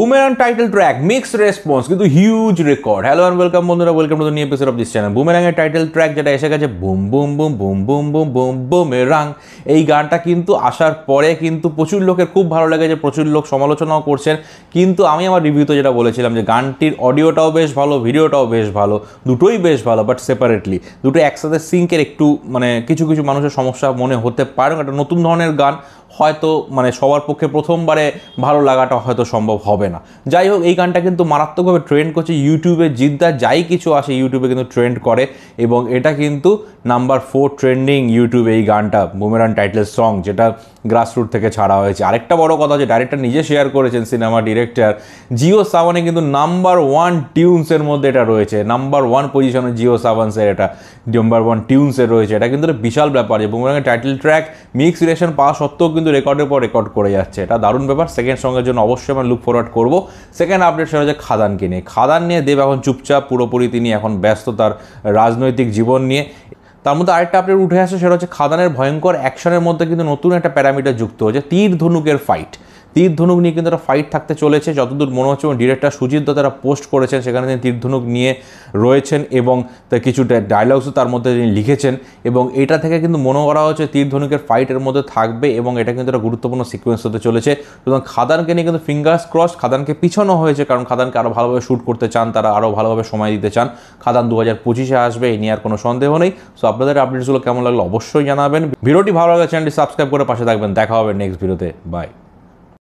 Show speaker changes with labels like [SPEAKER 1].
[SPEAKER 1] Boomerang title track mixed response কিন্তু huge record. Hello and welcome বন্ধুরা, welcome to the new episode of this channel. Boomerang এর title track যেটা এসে গেছে boom boom boom boom boom boom boom Boomerang, এই গানটা কিন্তু আসার পরে কিন্তু প্রচুর লোকের খুব ভালো লেগেছে, প্রচুর লোক সমালোচনাও করছেন। কিন্তু আমি আমার রিভিউতে যেটা বলেছিলাম যে গানটির অডিওটাও বেশ ভালো, ভিডিওটাও বেশ ভালো, দুটোই বেশ ভালো, বাট সেপারেটলি দুটো একসাথে সিঙ্কের একটু কিছু কিছু মানুষের সমস্যা মনে হতে পারে। একটা নতুন ধরনের গান হয়তো সবার পক্ষে প্রথমবারে ভালো লাগাটা হয়তো সম্ভব হবে না। যাই হোক, এই গানটা কিন্তু মারাত্মকভাবে ট্রেন্ড করছে ইউটিউবে। জিদ্দা যাই কিছু আসে ইউটিউবে কিন্তু ট্রেন্ড করে, এবং এটা কিন্তু নাম্বার 4 ট্রেন্ডিং ইউটিউবে এই গানটা বুমেরাং টাইটেল সং, যেটা গ্রাসরুট থেকে ছাড়া হয়েছে। আরেকটা বড় কথা, যে ডাইরেক্টর নিজে শেয়ার করেছেন, সিনেমা ডিরেক্টর জিও সাওয়ানে কিন্তু নাম্বার 1 টিউনসের মধ্যে এটা রয়েছে। নাম্বার 1 পজিশনে জিও সাওয়ানসের এটা নাম্বার 1 টিউনসের রয়েছে। এটা কিন্তু একটা বিশাল ব্যাপার যে বুমেরাংয়ের টাইটেল ট্র্যাক মিক্স রিলেশন পাওয়া সত্ত্বেও কিন্তু রেকর্ডের পর রেকর্ড করে যাচ্ছে। এটা দারুণ ব্যাপার। সেকেন্ড সঙ্গের জন্য অবশ্যই আমরা লুক ফরওয়ার্ড করবো। সেকেন্ড আপডেট সেটা হচ্ছে খাদানকে নিয়ে। খাদান নিয়ে দেব এখন চুপচাপ পুরোপুরি, তিনি এখন ব্যস্ত তার রাজনৈতিক জীবন নিয়ে। তার মধ্যে আরেকটা আপডেট উঠে আসে, সেটা হচ্ছে খাদানের ভয়ঙ্কর অ্যাকশনের মধ্যে কিন্তু নতুন একটা প্যারামিটার যুক্ত হচ্ছে, তীর ধনুকের ফাইট। তীর ধনুক নিয়ে কিন্তু একটা ফাইট থাকতে চলেছে যতদূর মনে হচ্ছে, এবং ডিরেক্টর সুজিত দত্ত তারা পোস্ট করেছেন, সেখানে তিনি তীর ধনুক নিয়ে রয়েছেন এবং তার কিছু ডায়লগসও তার মধ্যে তিনি লিখেছেন। এবং এটা থেকে কিন্তু মনে করা হচ্ছে তীর ধনুকের ফাইটের মধ্যে থাকবে, এবং এটা কিন্তু একটা গুরুত্বপূর্ণ সিকোয়েন্স হতে চলেছে। সুতরাং খাদানকে নিয়ে কিন্তু ফিঙ্গার্স ক্রস। খাদানকে পিছানো হয়েছে কারণ খাদানকে আরও ভালোভাবে শ্যুট করতে চান, তারা আরও ভালোভাবে সময় দিতে চান। খাদান 2025-এ আসবে, এই নিয়ে আর কোনো সন্দেহ নেই। সো আপনাদের আপডেটসগুলো কেমন লাগলো অবশ্যই জানাবেন। ভিডিওটি ভালো লাগলে চ্যানেলটি সাবস্ক্রাইব করে পাশে থাকবেন। দেখা হবে নেক্সট ভিডিওতে। বাই।